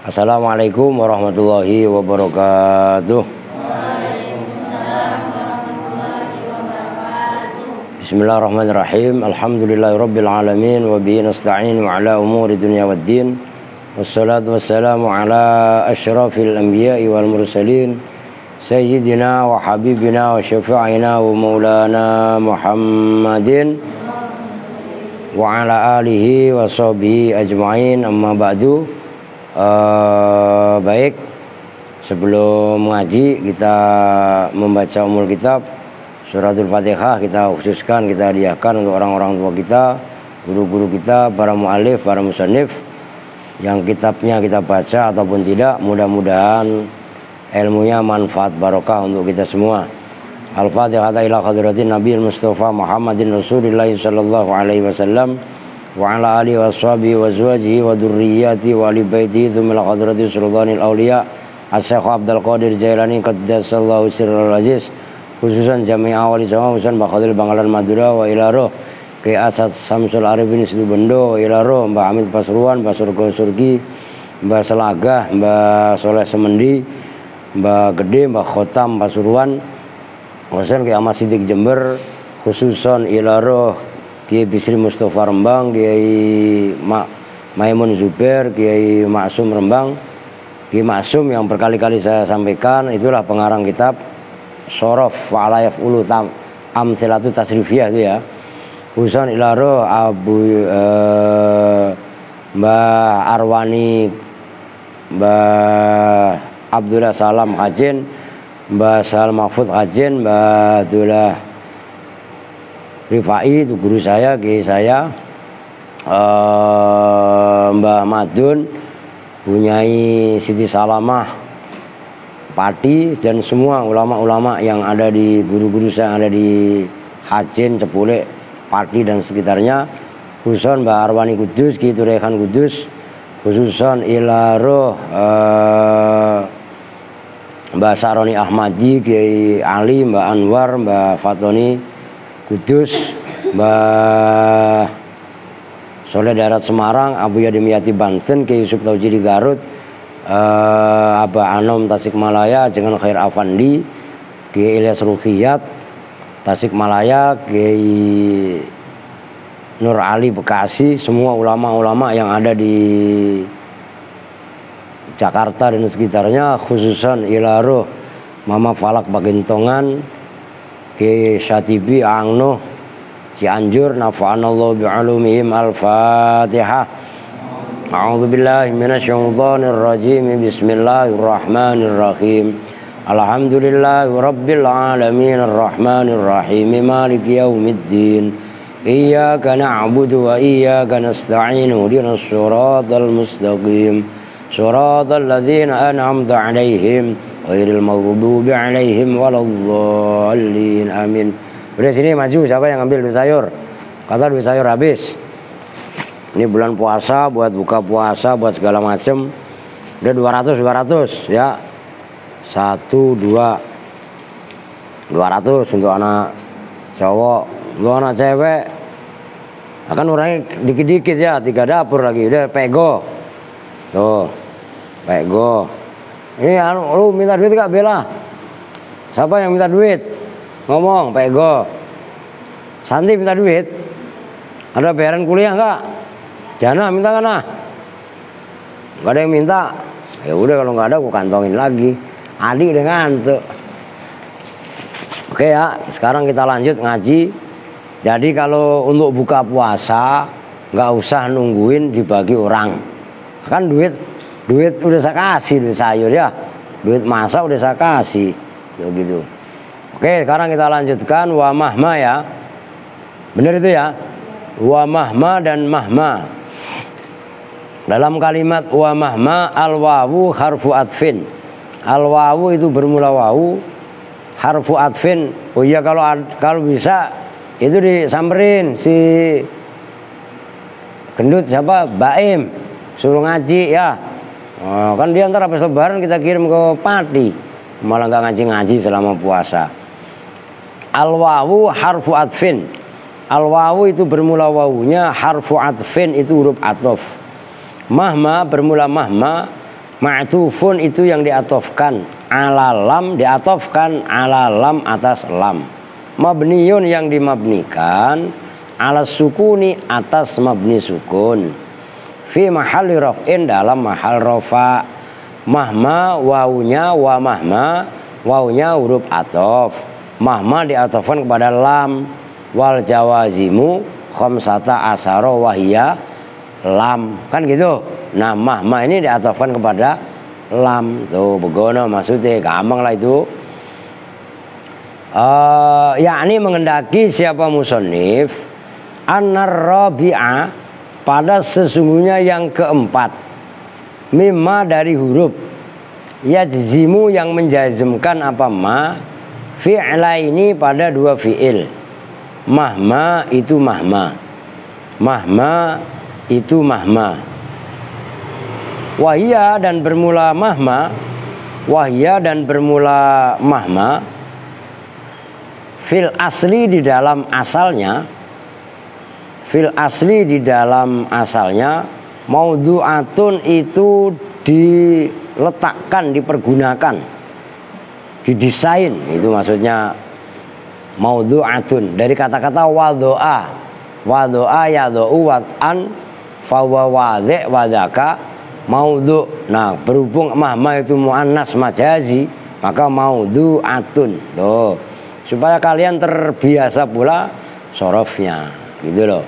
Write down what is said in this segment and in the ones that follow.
Assalamualaikum warahmatullahi wabarakatuh. Bismillahirrahmanirrahim. Alhamdulillahirabbil alamin wa bihi nasta'inu ala umuri dunya waddin. Wassalatu wassalamu ala asyrafil anbiya'i wal mursalin sayyidina wa habibina wa syafi'ina wa maulana Muhammadin wa ala alihi wa sahbihi ajma'in. Amma ba'du. Baik, sebelum ngaji kita membaca umul kitab suratul Fatihah, kita khususkan, kita hadiahkan untuk orang-orang tua kita, guru-guru kita, para mu'alif, para musannif yang kitabnya kita baca ataupun tidak. Mudah-mudahan ilmunya manfaat barokah untuk kita semua. Al-Fatihah ila hadratin Nabi Mustafa Muhammadin Rasulillah sallallahu alaihi wasallam wa ala alihi wa sahbihi wa azwajihi wa dzurriyyati wa ali baitihi tsumma hadrati sultanil auliya Asy-Syaikh Abdul Qadir Jailani qaddasallahu sirral aziz, khususan jami'ah wali sama usan Bakhadil Bangkalan Madura wa ila roh Ki Asad Samsul Arifin Situbondo wa ila roh Mbah Hamid Pasuruan, Mbah Surgo Surgi, Mbah Selagah, Mbah Soleh Semendi, Mbah Gede, Mbah Khotam Pasuruan, Husain Ki Ahmad Siddiq Jember, khususan ila roh Kiai Bisri Mustafa Rembang, Kiai Maimun Zubair, Kiai Maksum Rembang, Kiai Maksum yang berkali-kali saya sampaikan, itulah pengarang kitab Sorof Wa'alayaf Ulu Amsilatu Tasrifiyah itu ya. Khususan ila roh Mbah Arwani, Mbah Abdullah Salam Kajin, Mbah Sal Mahfud Kajin, Mbah Abdullah Rifai itu guru saya, kiai saya, Mbah Madun, Bunyai Siti Salamah Pati, dan semua ulama-ulama yang ada di guru-guru saya yang ada di Hajin, Cepulek, Pati dan sekitarnya. Khususan Mbah Arwani Kudus, Ki Turekan Kudus, khususan ila roh Mbah Saroni Ahmadi, Kiai Ali, Mbah Anwar, Mbah Fatoni Kudus, Mbah Soleh Darat Semarang, Abu Yadim Yati Banten, Kiai Yusuf Taujidi Garut, Abah Anom Tasikmalaya, Jangan Khair Afandi, Kiai Ilyas Ruhiyat Tasikmalaya, Kiai Nur Ali Bekasi, semua ulama-ulama yang ada di Jakarta dan sekitarnya, khususan ila roh Mama Falak Bagintongan, Ki Syatibi Angno Cianjur, nafa'anallahu bi'alumihim. Al-Fatihah. A'udzubillahi minasyaitonir rajim. Bismillahirrahmanirrahim. Alhamdulillahi rabbil alamin arrahmanir rahim maliki yaumiddin. Iyyaka na'budu wa iyyaka nasta'in. Ihdinas siratal mustaqim. Siratal ladzina an'amta 'alaihim ghairil maghdubi 'alaihim waladdallin. Amin. Udah sini maju, siapa yang ngambil duit sayur? Kata duit sayur habis. Ini bulan puasa, buat buka puasa, buat segala macem. Udah 200 ya. 1 2 200 untuk anak cowok, untuk anak cewek. Akan orangnya dikit-dikit ya, 3 dapur lagi. Udah pego. Tuh. Pego. Ini lu minta duit gak Bella? Siapa yang minta duit? Ngomong, pego. Santi minta duit. Ada bayaran kuliah enggak? Jana minta kan ah? Gak ada yang minta. Ya udah, kalau nggak ada aku kantongin lagi. Adi udah ngantuk. Oke ya, sekarang kita lanjut ngaji. Jadi kalau untuk buka puasa nggak usah nungguin dibagi orang. Kan duit udah saya kasih, duit sayur ya, duit masak udah saya kasih, gitu. Oke, sekarang kita lanjutkan wa mahma ya, bener itu ya, wa mahma dan mahma. Dalam kalimat wa mahma, al wawu harfu atfin. Al wawu itu bermula wawu, harfu atfin. Oh iya, kalau bisa itu disamperin si gendut siapa, Baim, suruh ngaji ya. Oh, kan dia ntar habis lebaran kita kirim ke Pati, malah nggak ngaji-ngaji selama puasa. Al-wawu harfu atfin. Al-wawu itu bermula wawunya, harfu atfin itu huruf atof. Mahma bermula mahma. Ma'tufun itu yang diatofkan, ala lam diatofkan, ala lam atas lam. Mabniyun yang dimabnikan, ala sukuni atas mabni sukun. Fi mahalli raf'in dalam mahal rafa. Mahma wawunya wa mahma, wawunya huruf atof. Mahma diatofkan kepada lam. Wal jawazimu khamsata asara wahia lam, kan gitu. Nah mahma ini diatofkan kepada lam. Tuh begono maksudnya, gampang lah itu. Yakni mengendaki siapa musonif anar rabi'a, pada sesungguhnya yang keempat, mimma dari huruf, yajzimu yang menjazmkan apa ma, fi'la ini pada dua fi'il. Mahma itu mahma, mahma itu mahma. Wahia dan bermula mahma, wahia dan bermula mahma. Fil asli di dalam asalnya, fil asli di dalam asalnya, maudhu'atun itu diletakkan, dipergunakan, didesain, itu maksudnya maudhu'atun dari kata-kata wadho'a. Wadho'a yadho'u wad'an fawa wadhi' wadhaka maudhu'. Nah berhubung mahma itu muannas majazi, maka maudhu'atun. Loh, supaya kalian terbiasa pula sorofnya, gitu loh.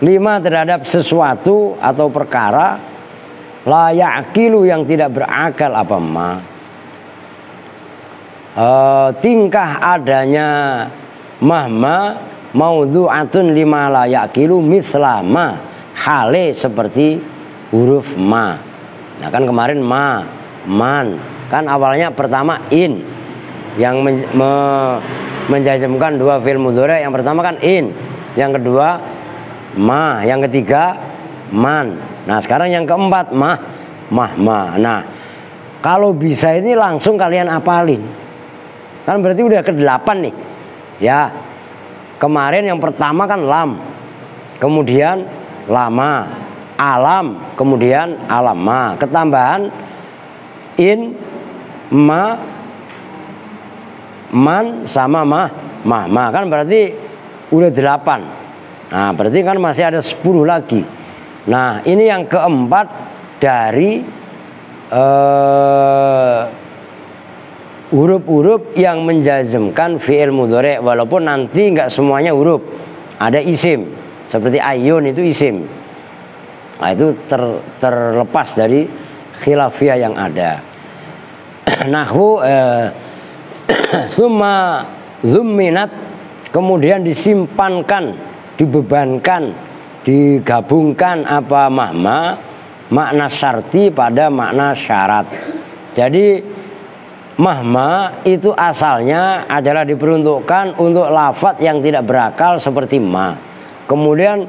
5 terhadap sesuatu atau perkara la ya'qilu yang tidak berakal apa ma. Tingkah adanya mahma maudhu'atun lima la ya'qilu mislama, hale seperti huruf ma. Nah kan kemarin ma, man, kan awalnya pertama in yang menjazmkan dua fi'il mudhari'. Yang pertama kan in, yang kedua ma, yang ketiga man. Nah sekarang yang keempat mahma. Nah kalau bisa ini langsung kalian apalin, kan berarti udah ke-8 nih ya. Kemarin yang pertama kan lam, kemudian lama, alam, kemudian alama, ketambahan in, ma, man sama mahma, kan berarti udah 8. Nah berarti kan masih ada 10 lagi. Nah ini yang keempat dari huruf-huruf yang menjazmkan fi'il mudhari', walaupun nanti nggak semuanya huruf, ada isim seperti ayun itu isim. Nah itu terlepas dari khilafiyah yang ada. Nahwu summa zumminat, kemudian disimpankan, dibebankan, digabungkan apa mahma, makna syarti pada makna syarat. Jadi mahma itu asalnya adalah diperuntukkan untuk lafadz yang tidak berakal seperti ma. Kemudian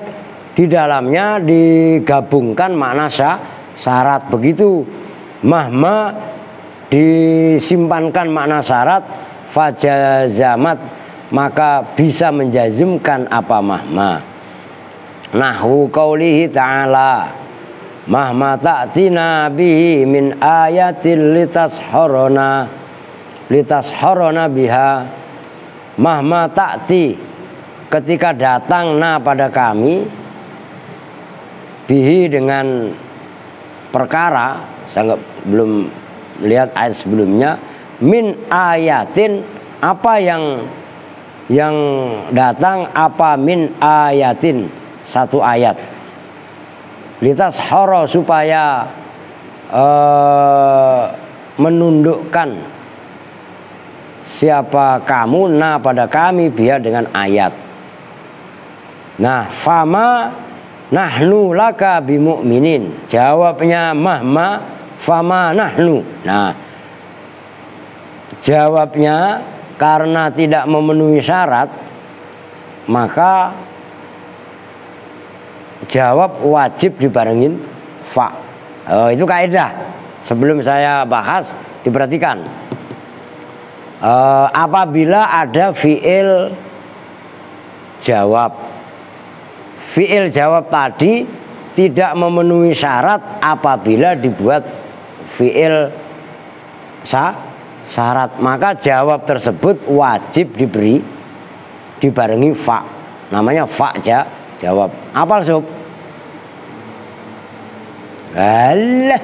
di dalamnya digabungkan makna syarat. Begitu mahma disimpankan makna syarat, fajazamat, maka bisa menjazmkan apa mahma. Nahwu qaulihi ta'ala mahma ta'tina bihi min ayatin litashorona biha. Mahma ta'ti, ketika datang na pada kami, bihi dengan perkara, saya belum lihat ayat sebelumnya, min ayatin, apa yang datang, apa min ayatin, satu ayat. Litashoro, supaya menundukkan siapa kamu na pada kami biar dengan ayat. Nah fama nahnu laka bimu'minin, jawabnya mahma fama nahnu. Nah jawabnya karena tidak memenuhi syarat, maka jawab wajib dibarengin fa. Itu kaidah. Sebelum saya bahas diperhatikan. Apabila ada fi'il jawab, fi'il jawab tadi tidak memenuhi syarat apabila dibuat fiil syarat, maka jawab tersebut wajib dibarengi fa, namanya fa jawab. Apal sob? Alah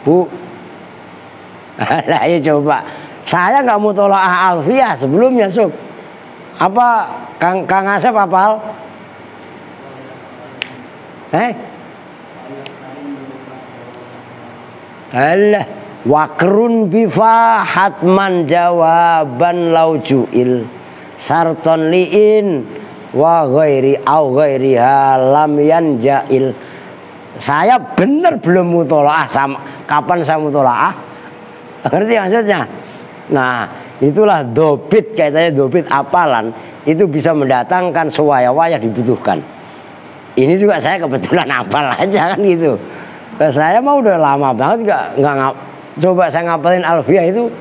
Bu, alah ya coba, saya nggak mutolaah alfiyah sebelumnya sob. Apa Kang Asep hafal? Alah, wakrun bifa hatman jawaban laujuil sarton liin wa ghairi au ghairiha lam yanjail. Saya benar belum mutolaah, sama kapan saya mutolaah? Ngerti maksudnya? Nah, itulah dobit, kaitannya dobit apalan itu bisa mendatangkan sewaya-waya dibutuhkan. Ini juga saya kebetulan hafal aja kan gitu. Saya mah udah lama banget nggak coba saya ngapalin alfiyah itu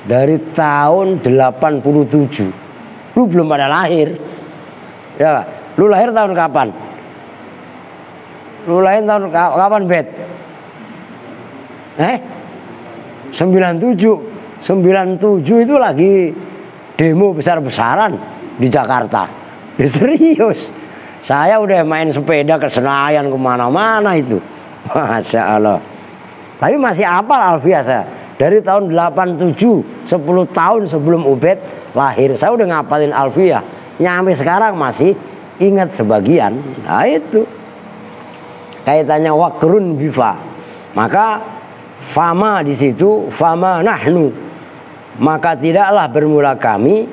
dari tahun 87. Lu belum pada lahir. Ya, lu lahir tahun kapan? Lu lahir tahun kapan, Bet? 97 itu lagi demo besar-besaran di Jakarta. Serius. Saya udah main sepeda ke Senayan kemana-mana itu. Masya Allah. Tapi masih hafal alfiyah saya. Dari tahun 87, 10 tahun sebelum Ubed lahir, saya udah ngapalin alfiyah. Nyampe sekarang masih ingat sebagian. Nah itu. Kaitannya wakrun bifa. Maka fama di situ, fama nahnu. Maka tidaklah bermula kami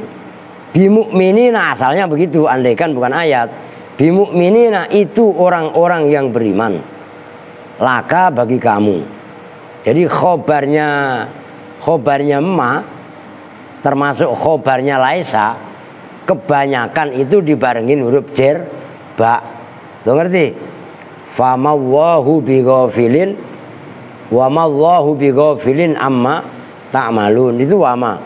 bimu'minina, asalnya begitu, andaikan bukan ayat. Bimu'minina itu orang-orang yang beriman. Laka bagi kamu. Jadi khobarnya ma termasuk khobarnya laisa, kebanyakan itu dibarengin huruf jer ba. Lo ngerti? Fama wallahu bighafilin wa ma wallahu bighafilin amma ta'malun, itu wama.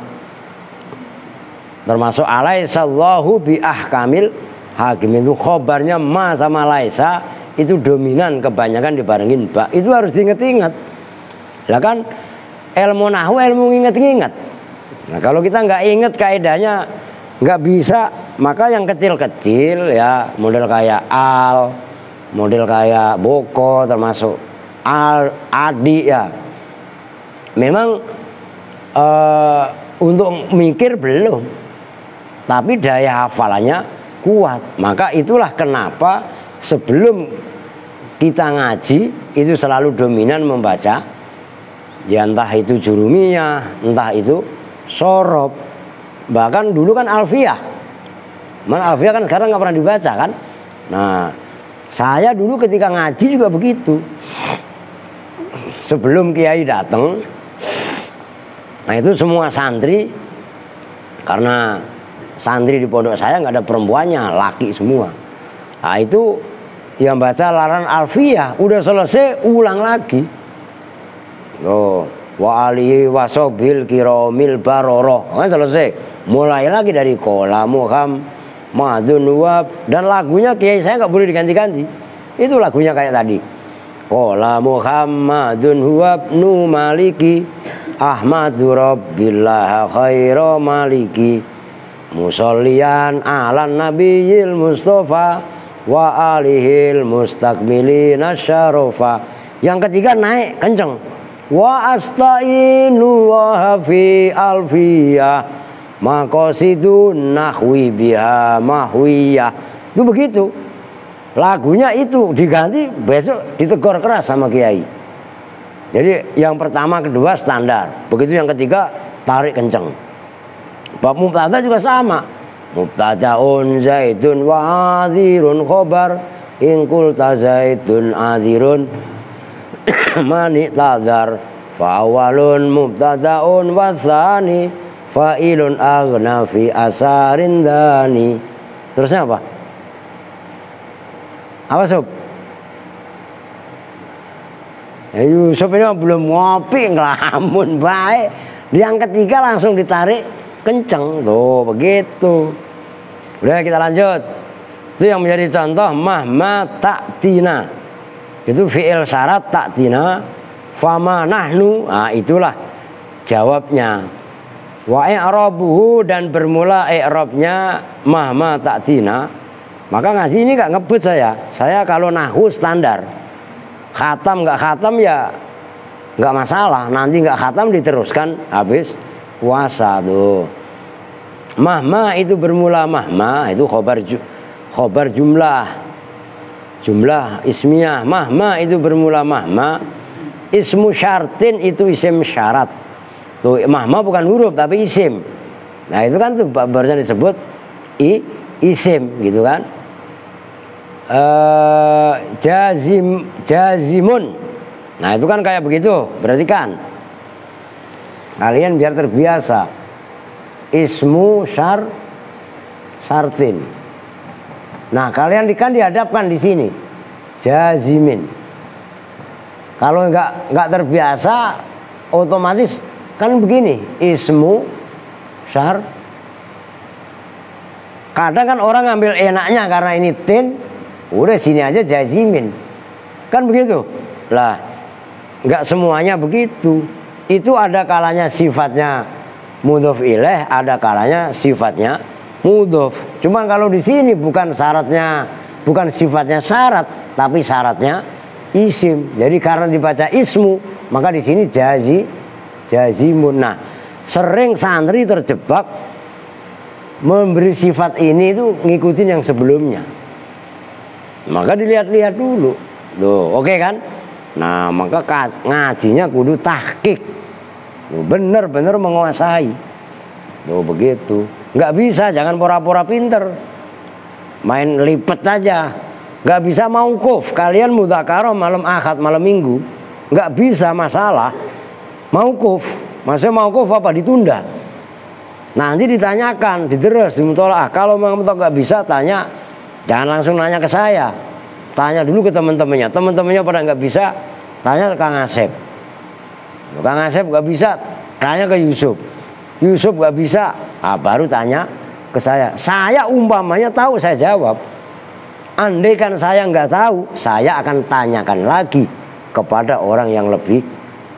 Termasuk alaisallahu bi ahkamil hakim, itu khobarnya ma sama laisa itu dominan, kebanyakan dibarengin ba. Itu harus diingat-ingat. Lah kan ilmu nahwu ilmu ingat-ingat. Nah kalau kita nggak ingat kaidahnya nggak bisa, maka yang kecil-kecil ya model kayak al, model kayak boko, termasuk al, adi ya. Memang untuk mikir belum, tapi daya hafalannya kuat. Maka itulah kenapa sebelum kita ngaji itu selalu dominan membaca, ya entah itu jurumiyah, entah itu sorob. Bahkan dulu kan alfiyah, alfiyah kan sekarang nggak pernah dibaca kan. Nah saya dulu ketika ngaji juga begitu. Sebelum kiai datang, nah itu semua santri, karena santri di pondok saya nggak ada perempuannya, laki semua. Nah itu yang baca laran alfiyah, udah selesai ulang lagi. Oh, wa alihi wasobil kiromil baroroh, kan selesai. Mulai lagi dari kola muham madun wab, dan lagunya kiai saya nggak boleh diganti-ganti. Itu lagunya kayak tadi. Kola Muhammadun huwab nu maliki Ahmadu Rabbillah khairu maliki musollian ala nabiyil mustafa wa alihil mustakmilina syarofa. Yang ketiga naik kenceng. Wa astainu wa hafi alfiyah maqasidun nahwi biha mahwiyah. Itu begitu. Lagunya itu diganti, besok ditegur keras sama kiai. Jadi yang pertama, kedua standar. Begitu yang ketiga tarik kenceng. Bab mubtada juga sama. Mubtadaun zaidun wa adhirun khobar in qulta zaidun adhirun mani tadhar fa awalun mubtadaun wa tsani fa'ilun aghna fi asarin dani. Terusnya apa? Apa sob? Yusuf ini belum ngopi, ngelamun baik. Yang ketiga langsung ditarik kenceng tuh, begitu. Udah kita lanjut. Itu yang menjadi contoh mahma ta'tina. Itu fi'il syarat ta'tina fama nahnu. Nah, itulah jawabnya. Wa i'rabuhu, dan bermula i'rabnya mahma ta'tina. Maka ngaji ini gak ngebut saya. Saya kalau nahwu standar. Khatam gak khatam ya gak masalah. Nanti gak khatam diteruskan habis puasa tuh. Mahma itu bermula mahma, itu khobar jumlah. Jumlah ismiyah. Mahma itu bermula mahma. Ismu syartin itu isim syarat. Tuh, mahma bukan huruf tapi isim. Nah itu kan tuh barusan disebut isim gitu kan. Jazimun. Nah itu kan kayak begitu. Berarti kan kalian biar terbiasa. Ismu syartin. Nah kalian kan dihadapkan di sini jazimin. Kalau nggak terbiasa otomatis kan begini, ismu kadang kan orang ngambil enaknya karena ini tin, udah sini aja jazimin, kan begitu lah. Nggak semuanya begitu. Itu ada kalanya sifatnya mudhof ilaih, ada kalanya sifatnya mudhof. Cuman kalau di sini bukan syaratnya, bukan sifatnya syarat, tapi syaratnya isim. Jadi karena dibaca ismu, maka di sini jazimun. Nah, sering santri terjebak memberi sifat ini itu ngikutin yang sebelumnya. Maka dilihat-lihat dulu. Tuh, oke kan? Nah, maka ngajinya kudu tahqiq. Bener-bener menguasai. Tuh begitu. Nggak bisa, jangan pura-pura pinter. Main lipet aja. Nggak bisa mauquf. Kalian mudzakarah malam Ahad, malam Minggu. Nggak bisa, masalah. Mauquf. Maksudnya mauquf apa? Ditunda. Nanti ditanyakan, diterus, dimutolaah. Kalau memang nggak bisa, tanya. Jangan langsung nanya ke saya. Tanya dulu ke teman-temannya. Teman-temannya pada nggak bisa, tanya ke Kang Asep. Kang Asep nggak bisa, tanya ke Yusuf. Yusuf nggak bisa, baru tanya ke saya. Saya umpamanya tahu, saya jawab. Andai kan saya nggak tahu, saya akan tanyakan lagi kepada orang yang lebih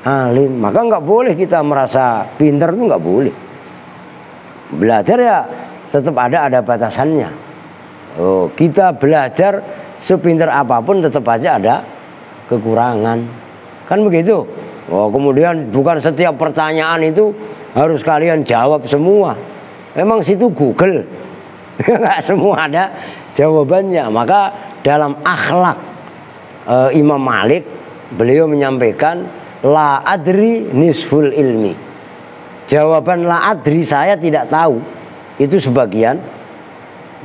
alim. Maka nggak boleh kita merasa pinter, itu nggak boleh. Belajar ya tetap ada batasannya. Oh, kita belajar sepinter apapun tetap aja ada kekurangan. Kan begitu. Oh, kemudian bukan setiap pertanyaan itu harus kalian jawab semua. Memang situ Google. Nggak semua ada jawabannya. Maka dalam akhlak Imam Malik, beliau menyampaikan la adri nisful ilmi. Jawaban la adri, saya tidak tahu, itu sebagian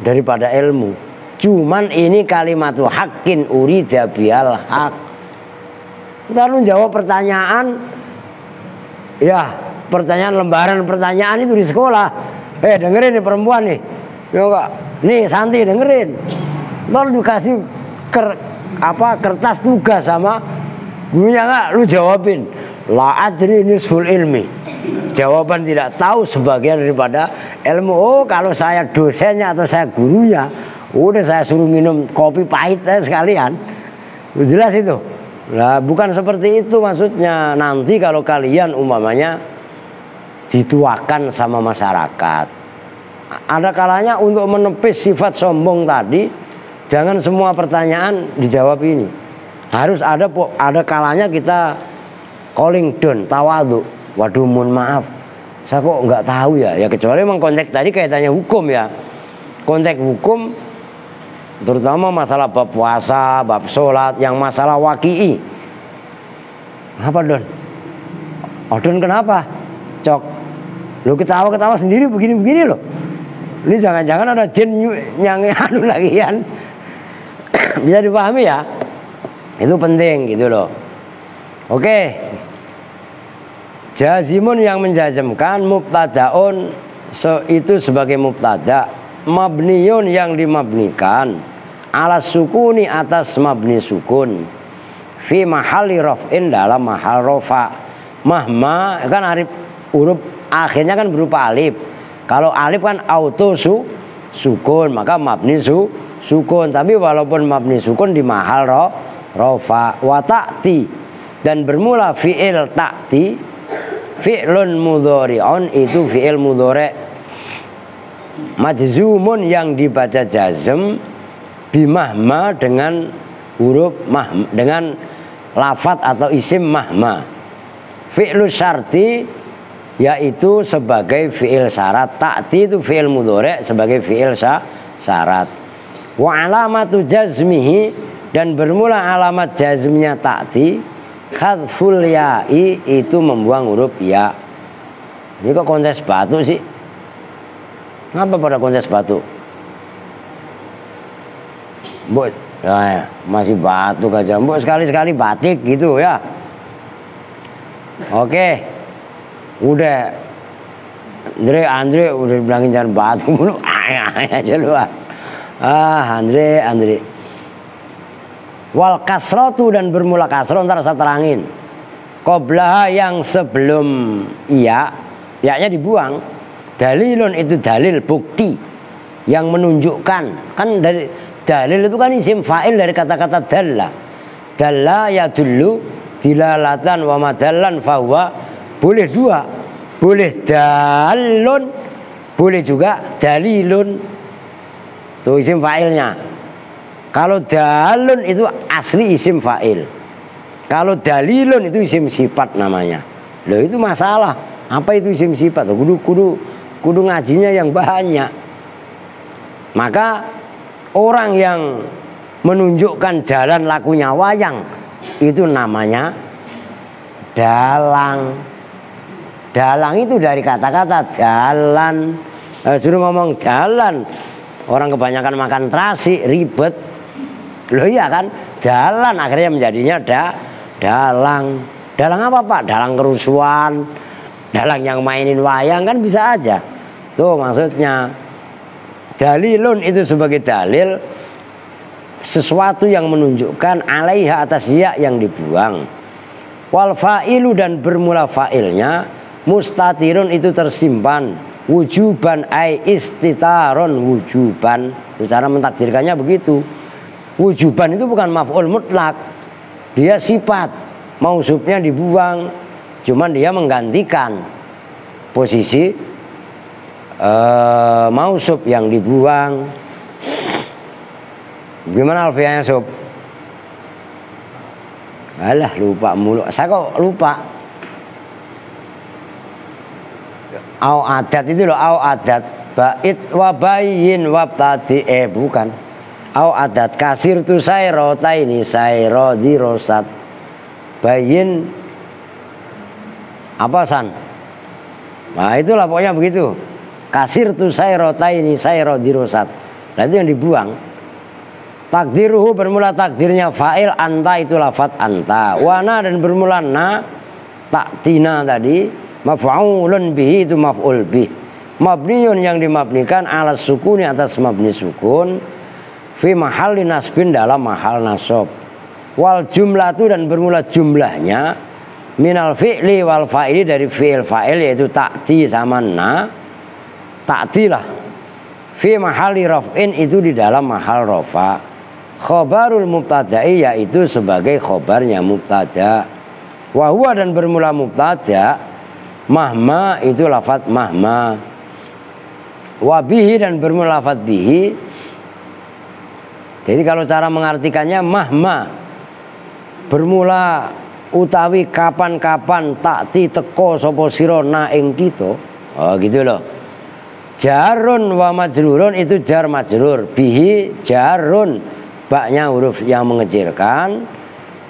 daripada ilmu. Cuman ini kalimatu haqqin urida bihal haq. Kita harus jawab pertanyaan. Ya, pertanyaan lembaran pertanyaan itu di sekolah. Dengerin nih perempuan nih. Coba. Nih Santi dengerin. Ntar dikasih kertas tugas sama gurunya, enggak, lu jawabin. La adri nisful ilmi. Jawaban tidak tahu sebagian daripada ilmu. Oh, kalau saya dosennya atau saya gurunya, udah saya suruh minum kopi pahit aja sekalian. Jelas itu. Nah, bukan seperti itu maksudnya. Nanti kalau kalian umpamanya dituakan sama masyarakat, ada kalanya untuk menepis sifat sombong tadi, jangan semua pertanyaan dijawab ini. Harus ada kalanya kita calling down, tawadhu. Waduh, mohon maaf, saya kok nggak tahu ya. Ya kecuali memang konteks tadi kaitannya hukum ya. Konteks hukum, terutama masalah bab puasa, bab sholat, yang masalah waqi'i. Apa Don? Oh Don kenapa? Cok, lu ketawa-ketawa sendiri begini-begini loh. Ini jangan-jangan ada jin yang anu lagi kan. Bisa dipahami ya? Itu penting gitu loh. Oke. Jazimun yang menjazmkan, mubtadaun itu sebagai mubtada, mabniyun yang dimabnikan, ala sukuni atas mabni sukun, fi mahalli raf'in dalam mahal rofa. Mahma kan huruf akhirnya kan berupa alif. Kalau alif kan auto sukun, maka mabni sukun. Tapi walaupun mabni sukun di mahal rofa. Wa ta'ti dan bermula fi'il ta'ti fi'lun mudhari'un itu fi'il mudhari' majzumun yang dibaca jazm bimahma dengan huruf mahma, dengan lafat atau isim mahma. Fi'lu syarti yaitu sebagai fi'il syarat. Ta'ti itu fi'il mudhari' sebagai fi'il syarat. Wa alamatu jazmihi dan bermula alamat jazmnya ta'ti khadful ya'i itu membuang huruf ya. Ini kok kontes batu sih? Ngapa pada kontes batu? Mbok, nah, masih batu aja. Mbok sekali-sekali batik gitu ya. Oke. Udah. Andre udah bilangin jangan batu mulu. Aja lu. Andre. Wal kasrotu dan bermula kasro, ntar saya terangin. Qoblaha yang sebelum iya, ya-nya dibuang. Dalilun itu dalil, bukti yang menunjukkan. Kan dari dalil itu kan isim fa'il dari kata-kata dalla. Dalla ya dulu dilalatan wa madallan fahuwa. Boleh dua, boleh dalun, boleh juga dalilun. Tuh isim fa'ilnya. Kalau dalun itu asli isim fa'il. Kalau dalilun itu isim sifat namanya. Loh itu masalah. Apa itu isim sifat? Kudu ngajinya yang banyak. Maka orang yang menunjukkan jalan lakunya wayang itu namanya dalang. Dalang itu dari kata-kata jalan. Suruh ngomong jalan. Orang kebanyakan makan terasi, ribet. Loh iya kan, dalan akhirnya menjadinya dalang. Dalang apa Pak? Dalang kerusuhan, dalang yang mainin wayang kan bisa aja. Tuh maksudnya. Dalilun itu sebagai dalil sesuatu yang menunjukkan alaiha atas ya yang dibuang. Wal fa'ilu dan bermula fa'ilnya mustatirun itu tersimpan. Wujuban ai istitaron wujuban. Cara mentakdirkannya begitu. Wujuban itu bukan maf'ul mutlak. Dia sifat. Mausubnya dibuang. Cuman dia menggantikan posisi mausub yang dibuang. Gimana alfiahnya sob? Alah lupa mulu. Saya kok lupa. Au adat itu loh, au adat bait wa bayin wa tadi bukan. Au adat kasir tu sayro taini sayro dirosat bayin apa san? Nah itulah pokoknya begitu. Kasir tu sayro taini sayro dirosat. Nah itu yang dibuang. Takdiruhu bermula takdirnya fa'il anta itu lafat anta. Wana dan bermula na taktina tadi. Maf'ulun bihi itu maf'ul bih. Mabniun yang dimabnikan ala sukuni atas mabni sukun. Fi mahalli nasbin dalam mahal nasab. Wal jumlatu dan bermula jumlahnya minal fi'li wal fa'ili dari fi'il fa'il yaitu ta'ti sama na. Ta'ti lah. Fi mahalli raf'in itu di dalam mahal rafa. Khobarul mubtada'i yaitu sebagai khobarnya mubtada. Wa huwa dan bermula mubtada. Mahma itu lafadz mahma. Wabihi dan bermula lafadz bihi. Jadi kalau cara mengartikannya mahma bermula utawi kapan-kapan takti teko sapa sira na ing kita. Oh gitu loh. Jarun wa majrurun itu jar majrur. Bihi jarun baknya huruf yang mengecilkan.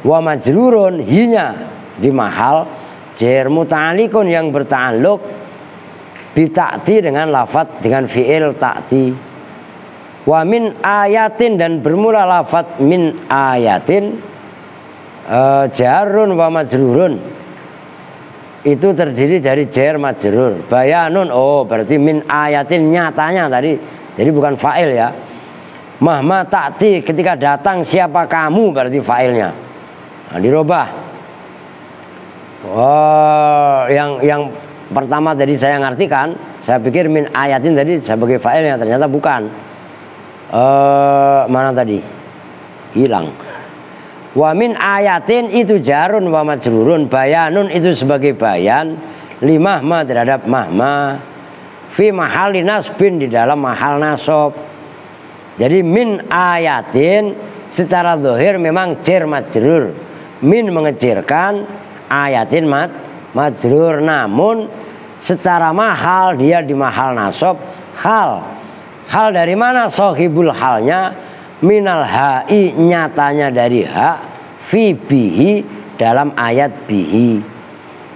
Wa majrurun hinya di mahal jar muta'alliqun yang berta'alluq bi ta'ti dengan lafadz dengan fi'il ta'ti. Wa min ayatin dan bermula lafadz min ayatin jarun wa majrurun itu terdiri dari jar majrur. Bayanun oh berarti min ayatin nyatanya tadi. Jadi bukan fa'il ya. Mahma ta'ti ketika datang siapa kamu berarti fa'ilnya. Nah, dirubah. Oh, yang pertama tadi saya ngartikan, saya pikir min ayatin tadi sebagai fa'ilnya, ternyata bukan. Mana tadi? Hilang. Wa min ayatin itu jarun wa majrurun, bayanun itu sebagai bayan, limahma terhadap mahma, fi mahali nasbin di dalam mahal nasab. Jadi min ayatin secara zahir memang jar majrur, min mengecirkan, ayatin majrur, namun secara mahal dia di mahal nasab. Hal dari mana sohibul halnya? Minal ha'i nyatanya dari ha, fi bihi dalam ayat bihi.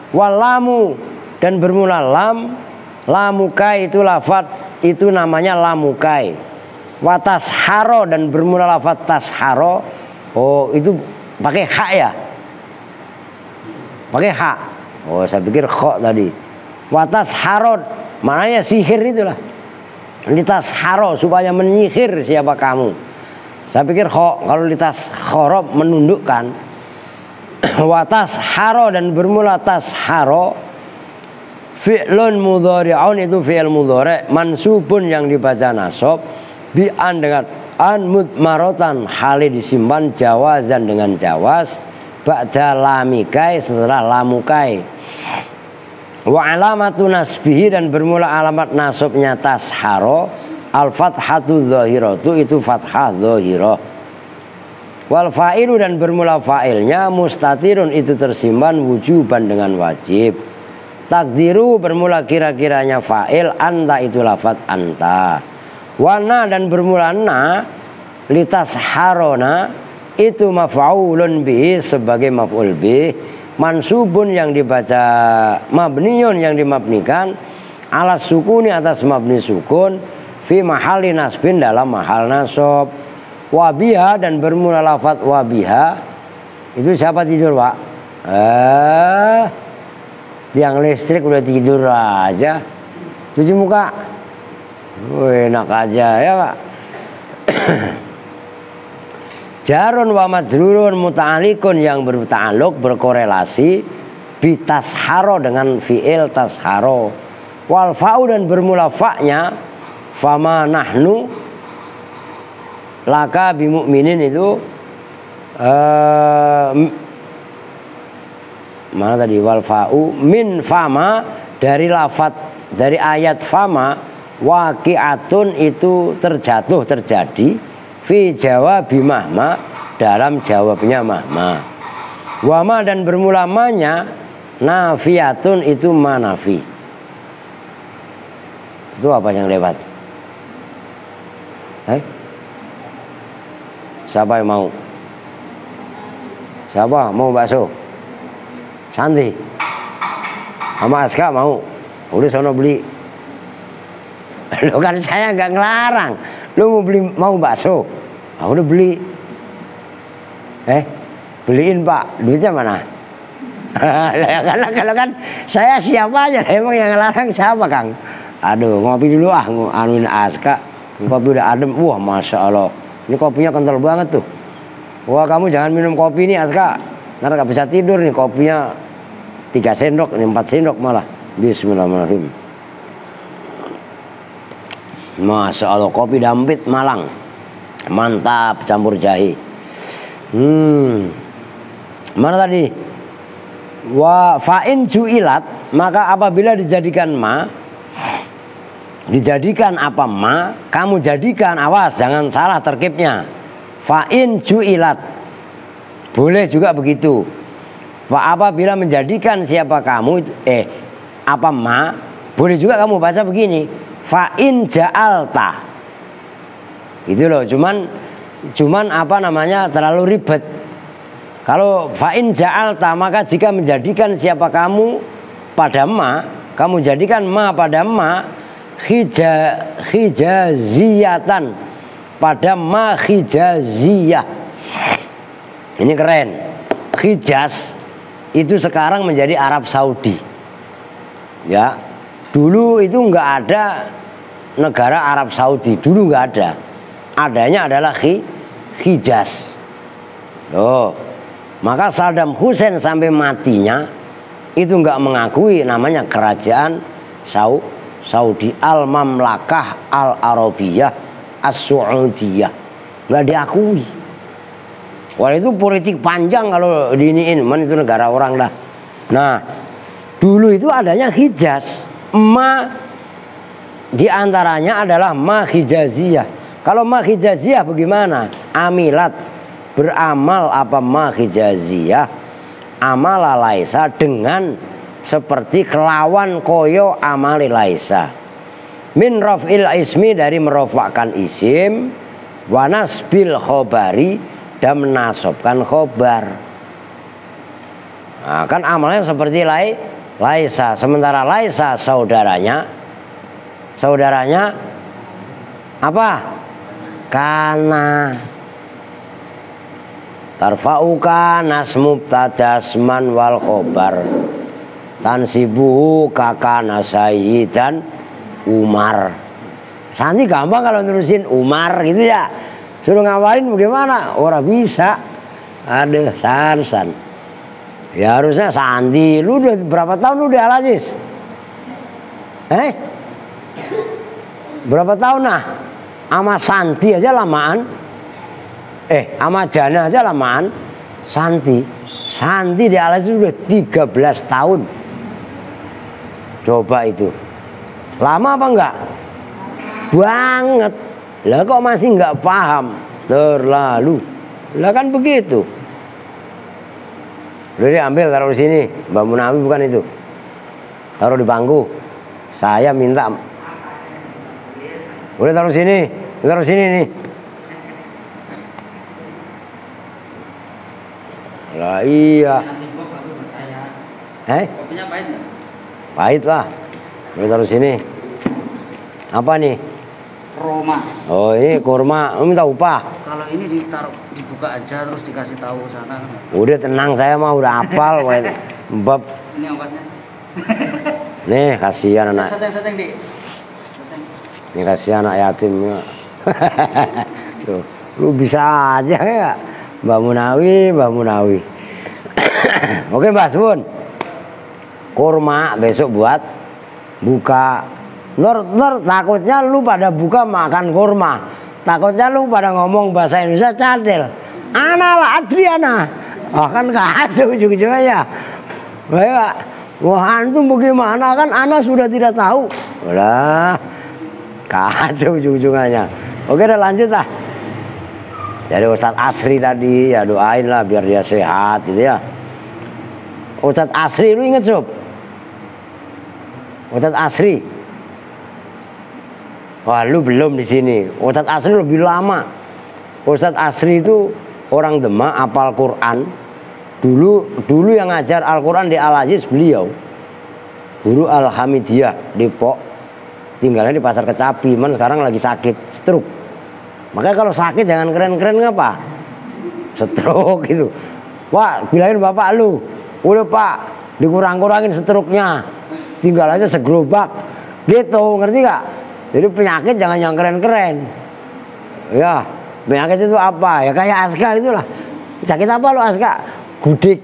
Walamu dan bermula lam, lamukai itu lafat itu namanya lamukai. Watasharo dan bermula lafat tasharo, oh itu pakai ha ya, pakai ha. Oh saya pikir kho tadi. Watasharo maknanya sihir itulah. Litasharo supaya menyihir siapa kamu. Saya pikir kalau litas khorob menundukkan. Watas haro dan bermula tas haro, fi'lun mudhari'un itu fi'il mudhari' mansubun yang dibaca nasab, bi'an dengan an mudmarotan hali disimpan, jawazan dengan jawaz, ba'da lamikai setelah lamukai. Wa alamatu nasbihi dan bermula alamat nasabnya tas haro, al-fathatu dhahiratu itu fathah dhahirah. Wal fa'ilu dan bermula fa'ilnya mustatirun itu tersimpan wujuban dengan wajib. Takdiru bermula kira-kiranya fa'il, anta itu lafat anta. Wana dan bermula na litas harona itu maf'ulun bihi sebagai maf'ul bih, mansubun yang dibaca, mabniyun yang dimabnikan, ala sukuni atas mabni sukun, fi mahali nasbin dalam mahal nasab. Wabiha dan bermula lafat wabiha itu siapa tidur pak? Tiang listrik udah tidur aja, cuci muka. Enak aja ya pak. Jarun wa majrurun muta'alikun yang berta'aluk berkorelasi bitasharo dengan fi'il tasharo. Wal fa'u dan bermula fa'nya fama nahnu laka bimu'minin itu mana tadi? Wal fa'u min fama dari lafat dari ayat fama, waqi'atun itu terjatuh terjadi, fi jawabi mahma dalam jawabnya mahma. Wama dan bermula manya nafiyatun itu manafi. Itu apa yang lewat? Siapa yang mau? Siapa mau bakso? Santi sama Aska mau? Udah sono beli. Lo kan saya nggak ngelarang. Lo mau bakso? Aku udah beli. Beliin pak, duitnya mana? Kalau kan saya siapa aja, emang yang ngelarang siapa Kang? Aduh, ngopi dulu anuin Aska. Kopi udah adem, wah masya Allah. Ini kopinya kental banget tuh. Wah kamu jangan minum kopi nih Aska, ntar gak bisa tidur nih, kopinya 3 sendok, ini 4 sendok malah. Bismillahirrahmanirrahim. Masya Allah, kopi Dampit Malang, mantap campur jahe. Mana tadi? Wa fa'in ju'ilat, maka apabila dijadikan ma, dijadikan apa ma, kamu jadikan, awas jangan salah terkibnya. Fa'in ju'ilat, boleh juga begitu. Fa apabila menjadikan siapa kamu, apa ma, boleh juga kamu baca begini. Fa'in ja'alta, itu loh. Cuman apa namanya terlalu ribet. Kalau fa'in ja'alta, maka jika menjadikan siapa kamu pada ma, kamu jadikan ma pada ma, hijaziyatan, pada ma hijaziyah. Ini keren. Hijaz itu sekarang menjadi Arab Saudi. Ya, dulu itu nggak ada negara Arab Saudi, dulu nggak ada. Adanya adalah Hijaz. Maka Saddam Hussein sampai matinya itu nggak mengakui namanya kerajaan Saudi, Al-Mamlakah Al-Arabiyah As-Saudiyah, nggak diakui. Wah itu politik panjang kalau diiniin, itu negara orang dah. Nah, dulu itu adanya Hijaz. Ma diantaranya adalah ma Hijaziyah. Kalau ma Hijaziyah bagaimana? Amilat, beramal apa ma Hijaziyah? Amala laisa, dengan seperti kelawan koyo amali laisa. Min raf'il ismi, dari merofakkan isim, wa nasbil khobari, dan menasobkan khobar. Nah, kan amalnya seperti laisa. Sementara laisa saudaranya apa? Kana. Tarfa'uka nasmubtadasman wal khobar, tansibuhu kakana sayyidan Umar. Santi gampang kalau nerusin Umar gitu ya. Suruh ngawalin bagaimana? Orang bisa. Aduh, san. Ya harusnya Santi. Lu udah berapa tahun lu di Al-Aziz? Berapa tahun nah? Sama Santi aja lamaan. Sama Jana aja lamaan. Santi di Al-Aziz udah 13 tahun. Coba itu. Lama apa enggak? Banget. Lah kok masih enggak paham? Terlalu. Lah kan begitu. Udah diambil, taruh di sini. Mbak Munawi bukan itu. Taruh di bangku. Saya minta. Udah taruh sini. Taruh sini nih. Lah iya. Kopinya pahit enggak? Pahit lah. Udah taruh sini. Apa nih? Kurma. Oh ini kurma. Lu minta upah? Kalau ini dibuka aja terus dikasih tahu sana. Udah tenang, saya mah udah hafal. Bab. Ini ongkosnya. Nih kasihan anak. Seteng di. Ini kasihan anak yatim. Tuh, lu bisa aja ya, Mbak Munawi. Oke Mbak Sun. Kurma besok buat buka. Nur, takutnya lu pada buka makan kurma. Takutnya lu pada ngomong bahasa Indonesia cadel. Ana lah Adriana. Oh kan kacau ujung-ujungnya. Baik, wah antum bagaimana, kan ana sudah tidak tahu. Udah kacau ujung-ujungnya. Oke udah lanjut lah. Jadi Ustadz Asri tadi ya doain lah biar dia sehat gitu ya. Ustadz Asri lu inget sob? Ustadz Asri. Wah lu belum di sini. Ustadz Asri lebih lama. Ustadz Asri itu orang Demak, apal Quran. Dulu yang ngajar Al-Quran di Al-Aziz beliau. Guru Al-Hamidiyah Depok. Tinggalnya di Pasar Kecapi. Sekarang lagi sakit stroke. Makanya kalau sakit jangan keren-keren ngapa? Stroke gitu. Wah bilangin bapak lu. Udah pak, dikurang-kurangin stroke-nya. Tinggal aja segerobak. Gitu, ngerti gak? Jadi penyakit jangan yang keren-keren. Ya, penyakit itu apa? Ya kayak Aska itulah. Sakit apa lu Aska? Gudik.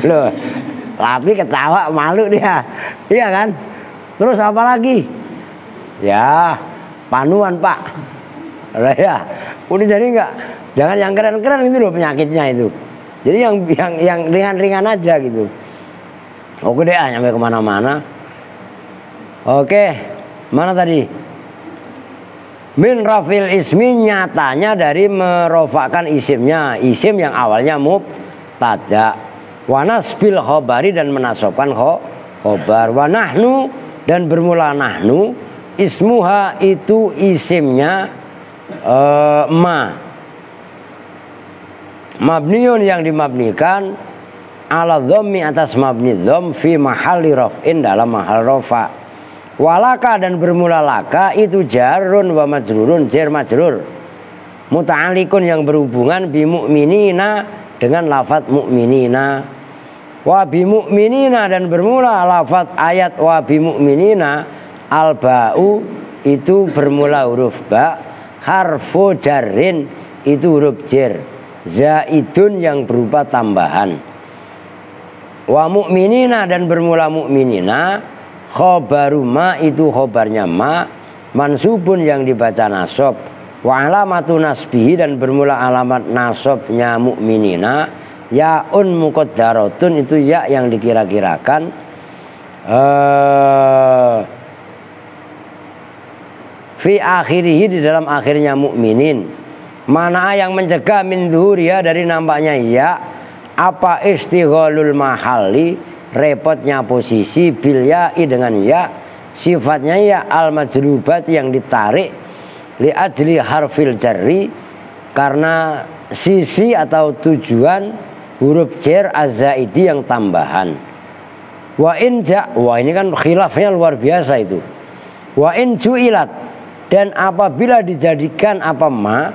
Loh, tapi ketawa malu dia. Iya kan? Terus apa lagi? Ya, panuan pak. Lah ya, udah jadi enggak. Jangan yang keren-keren itu loh penyakitnya itu. Jadi yang ringan-ringan aja gitu. Oke deh, nyampe kemana-mana. Oke. Mana tadi? Min rafil ismi, nyatanya dari merofakkan isimnya. Isim yang awalnya mubtada. Wa nasbil khobari, dan menasobkan khobar. Wa nahnu, dan bermula nahnu. Ismuha itu isimnya ma. Mabniun yang dimabnikan. Ala dhammi, atas mabni dhamm. Fi mahalli raf'in, dalam mahal rofa. Walaka, dan bermula laka itu jarun wa majrurun, jar majrur. Muta'alikun, yang berhubungan bi mu'minina, dengan lafadz mu'minina. Wa bi mu'minina, dan bermula lafadz ayat wa bi mu'minina. Al ba'u itu bermula huruf ba. Harfu jarrin itu huruf jar. Zaidun yang berupa tambahan. Wa mu'minina, dan bermula mu'minina. Khobaru ma itu khobarnya ma. Mansubun yang dibaca nasob. Wa alamatu nasbihi, dan bermula alamat nasabnya mukminina yaun muqaddaratun, itu ya yang dikira-kirakan fi akhirih, di dalam akhirnya mukminin. Mana yang mencegah min zuhuriha, dari nampaknya ya apa istighalul mahali, repotnya posisi bil ya'i dengan ya, sifatnya ya al majlubat yang ditarik li ajli harfil jarri, karena sisi atau tujuan huruf jar az-zaidi yang tambahan. Wa in wah ini kan khilafnya luar biasa itu. Wa in ju'ilat, dan apabila dijadikan apa ma,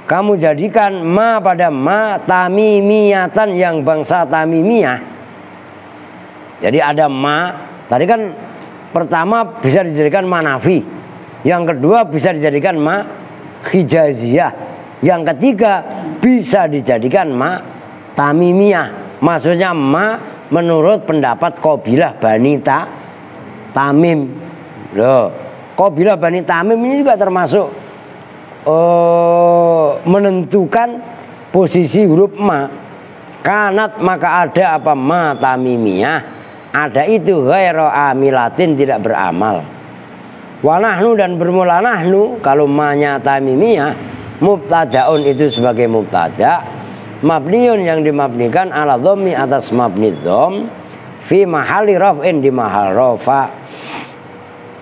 kamu jadikan ma pada ma tamimiyatan, yang bangsa tamimiyah. Jadi ada ma, tadi kan pertama bisa dijadikan ma nafi, yang kedua bisa dijadikan ma hijaziyah, yang ketiga bisa dijadikan ma tamimiyah. Maksudnya ma menurut pendapat Qabilah Bani Tamim. Loh, Qabilah Bani Tamim ini juga termasuk menentukan posisi huruf ma. Kanat, maka ada apa ma tamimiyah, ada itu ghairu amilatin, tidak beramal. Wa nahnu, dan bermula nahnu, kalau ma-nya tamimiyah, mubtadaun, itu sebagai mubtada, mabniun, yang dimabnikan ala dhammi, atas mabni dhom, fi mahali raf'in, di mahal rafa.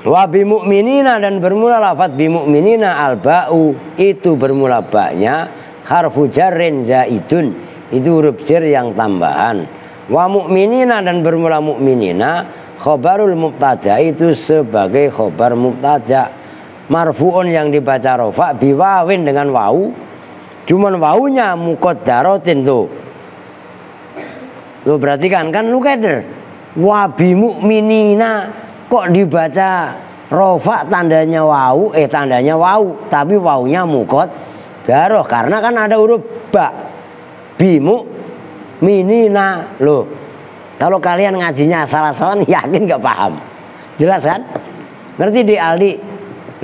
Wa bimu'minina, dan bermula lafadz bimu'minina al ba'u, itu bermula ba'nya harfu jarrin zaidun, itu huruf jar yang tambahan. Wa mu'minina, dan bermula mu'minina khobarul mubtada, itu sebagai khobar mubtada, marfu'un, yang dibaca rofa biwawin, dengan wawu, cuman wawunya muqaddaratin tuh. Lu perhatikan kan lu keder, wa bimu'minina kok dibaca rofa tandanya wawu, tandanya wawu, tapi wawunya muqaddarah, karena kan ada huruf ba. Bimu'minina. Loh, kalau kalian ngajinya salah-salah, yakin gak paham? Jelas kan? Ngerti di Aldi?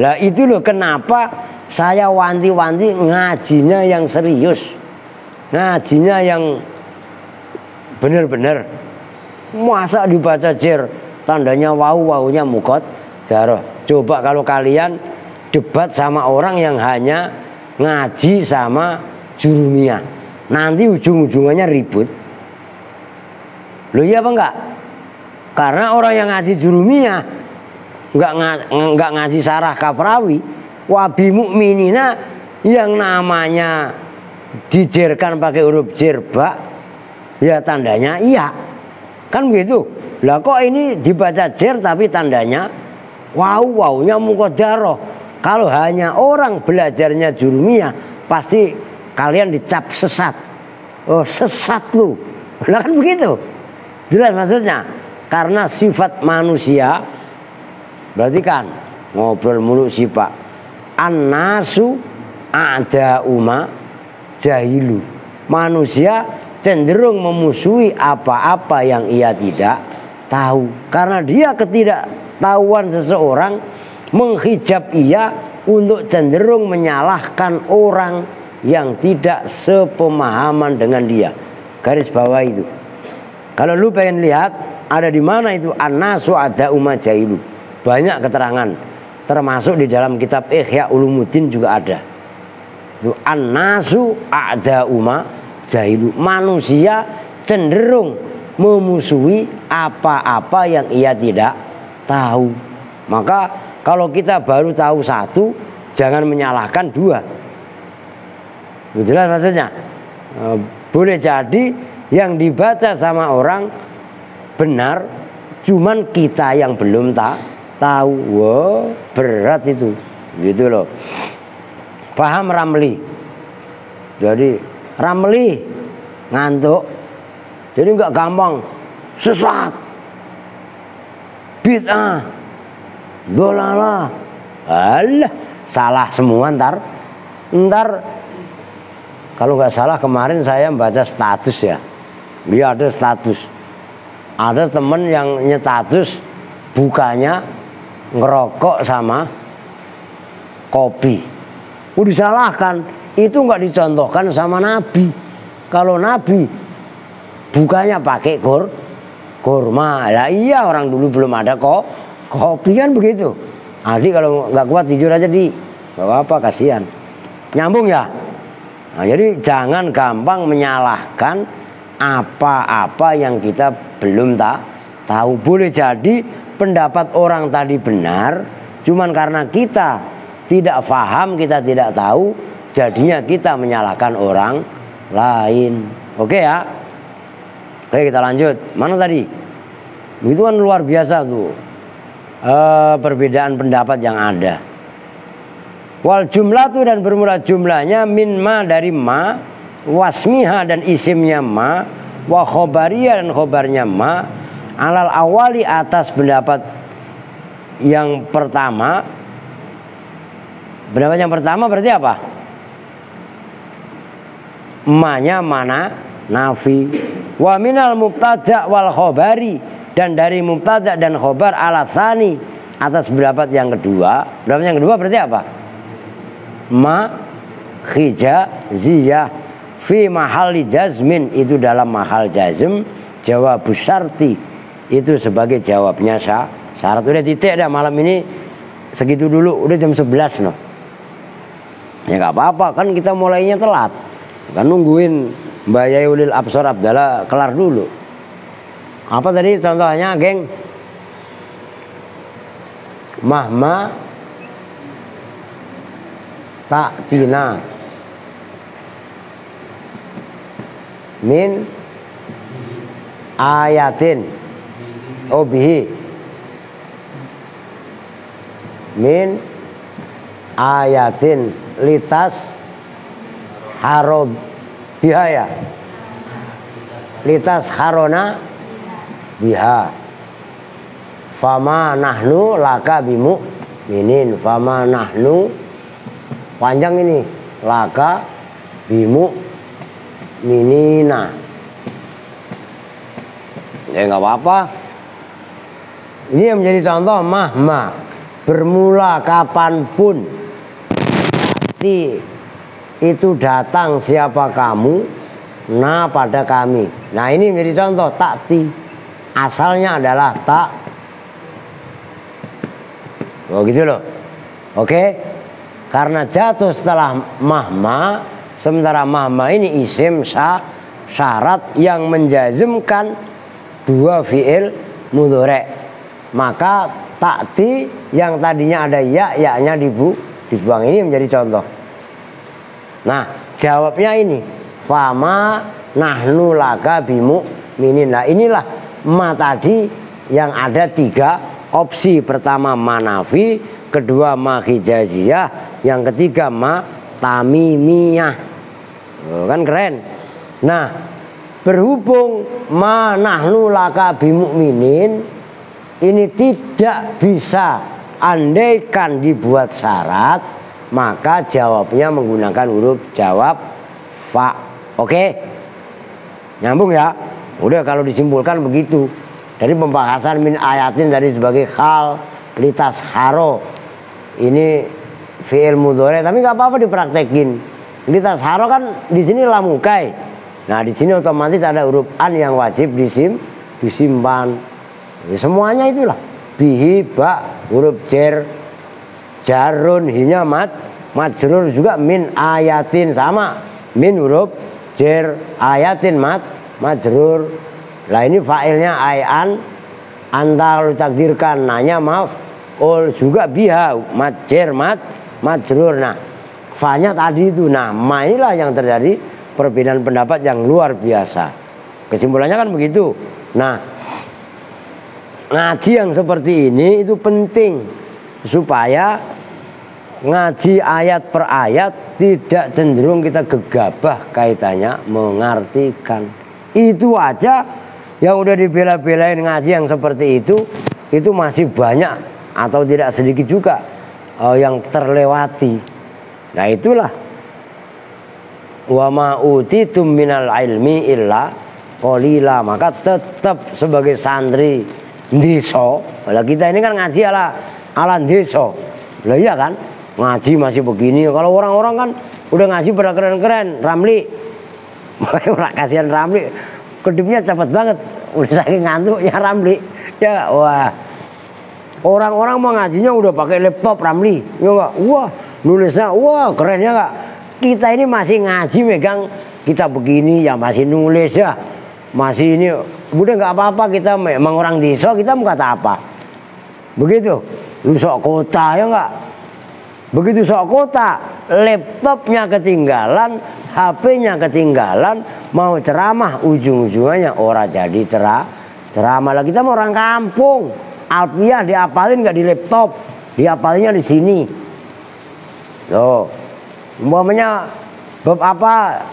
Lah itu loh kenapa saya wanti-wanti ngajinya yang serius, ngajinya yang bener-bener. Masa dibaca jar tandanya wawu, wawunya muqaddarah. Coba kalau kalian debat sama orang yang hanya ngaji sama jurumiyah, nanti ujung-ujungannya ribut. Loh iya apa enggak? Karena orang yang ngaji jurumiyah enggak ngaji sarah kafrawi. Wabi mu'minina, yang namanya dijerkan pakai huruf jar ba, ya tandanya iya. Kan begitu. Lah kok ini dibaca jar tapi tandanya wawu, wawunya muqaddarah. Kalau hanya orang belajarnya jurumiyah, pasti kalian dicap sesat. Oh, sesat lu. Lah kan begitu. Jelas maksudnya, karena sifat manusia, berarti kan ngobrol mulu sih Pak. An-nasu a'da'uma jahilu. Manusia cenderung memusuhi apa-apa yang ia tidak tahu. Karena dia ketidaktahuan seseorang menghijab ia untuk cenderung menyalahkan orang yang tidak sepemahaman dengan dia. Garis bawah itu. Kalau lu pengen lihat ada di mana itu an-nasu a'da'uma jahilu, banyak keterangan, termasuk di dalam kitab Ihya Ulumuddin juga ada. Itu an-nasu a'da'uma jahilu, manusia cenderung memusuhi apa-apa yang ia tidak tahu. Maka kalau kita baru tahu satu, jangan menyalahkan dua. Jelas maksudnya? Boleh jadi yang dibaca sama orang benar, cuman kita yang belum tahu. Wow, berat itu, gitu loh. Paham Ramli? Jadi Ramli ngantuk, jadi nggak gampang sesat, bid'ah, dolalah, alah, salah semua ntar. Kalau nggak salah kemarin saya membaca status ya. Dia ada status, ada temen yang nyetatus bukanya ngerokok sama kopi. disalahkan. Itu nggak dicontohkan sama Nabi. Kalau Nabi bukanya pakai kurma. Lah iya, orang dulu belum ada kopi kan begitu. Adik kalau nggak kuat tidur aja di, nggak apa-apa, kasihan. Nyambung ya. Nah, jadi jangan gampang menyalahkan apa-apa yang kita belum tahu. Boleh jadi pendapat orang tadi benar, cuman karena kita tidak paham, kita tidak tahu, jadinya kita menyalahkan orang lain. Oke ya. Oke, kita lanjut. Mana tadi? Itu kan luar biasa tuh perbedaan pendapat yang ada. Wal jumlah tuh, dan bermula jumlahnya min ma, dari ma, wasmiha dan isimnya ma, wa khobariyah dan khobarnya ma, alal awali atas pendapat yang pertama. Pendapat yang pertama berarti apa? Ma-nya mana? Nafi. Wa minal mubtada' wal khobari, dan dari mubtada' dan khobar ala tsani atas pendapat yang kedua. Pendapat yang kedua berarti apa? Ma khijaziyah fi mahalli jazmin, itu dalam mahal jazm, jawab syarti itu sebagai jawabnya syarat. Udah titik dah malam ini segitu dulu, udah jam 11 noh. Ya nggak apa-apa, kan kita mulainya telat, kan nungguin Mbak Yayulil Absor Abdallah kelar dulu. Apa tadi contohnya, geng? Mahma ta'tina min ayatin, oh bihi, min ayatin litas harob bihaya, litas harona biha, fama nahnu laka bimu minin, fama nahnu, panjang ini, laka bimu minina. Ya nggak apa-apa. Ini yang menjadi contoh mahma, bermula kapanpun, itu datang siapa kamu, nah pada kami. Nah ini menjadi contoh takti, asalnya adalah tak. Oh gitu loh. Oke. Karena jatuh setelah mahma, sementara mahma ini isim syarat yang menjazmkan dua fi'il mudhari', maka takti yang tadinya ada ya-nya dibuang. Ini menjadi contoh. Nah jawabnya ini, fama nahnu laka bimu minin. Nah inilah ma tadi yang ada tiga opsi. Pertama ma nafi, kedua ma hijaziyah, yang ketiga ma tamimiyah. Kan keren. Nah berhubung ma nahnu laka bimu'minin ini tidak bisa andaikan dibuat syarat, maka jawabnya menggunakan huruf jawab fa. Oke? Nyambung ya? Udah, kalau disimpulkan begitu. Dari pembahasan min ayatin tadi sebagai hal, litas haro, ini fi'il mudhari, tapi nggak apa-apa dipraktekin. Litas haro kan di sini lamukai. Nah di sini otomatis ada huruf an yang wajib disimpan. Ya, semuanya itulah. Bihi ba huruf jer, jarun hinya majrur juga, min ayatin sama, min huruf jer, ayatin majrur. Lah ini fa'ilnya ayan, anta lu takdirkan nanya maaf ul juga biha majr majrur. Nah fa-nya tadi itu. Nah ma inilah yang terjadi perbedaan pendapat yang luar biasa. Kesimpulannya kan begitu. Nah ngaji yang seperti ini itu penting supaya ngaji ayat per ayat tidak cenderung kita gegabah kaitannya mengartikan. Itu aja yang udah dibela-belain ngaji yang seperti itu masih banyak atau tidak sedikit juga yang terlewati. Nah itulah wa ma utitum minal ilmi illa qalila. Maka tetap sebagai santri deso, kalau kita ini kan ngaji ala deso. Lah iya kan? ngaji masih begini. Kalau orang-orang kan udah ngaji pada keren-keren. Ramli, makanya kasihan Ramli, kedipnya cepet banget, udah saking ngantuknya Ramli. Ya wah, orang-orang mau ngajinya udah pakai laptop Ramli, ya enggak? Wah, nulisnya wah keren ya enggak? Kita ini masih ngaji megang kita begini ya, masih nulis ya, masih ini udah nggak apa-apa. Kita memang orang desa, kita mau kata apa begitu. Lu sok kota ya enggak? Begitu sok kota, laptopnya ketinggalan, HP-nya ketinggalan, mau ceramah ujung-ujungnya orang jadi ceramah lah. Kita mau orang kampung, alfiah diapalin nggak di laptop, diapalinnya di sini. Loh, umpamanya bab apa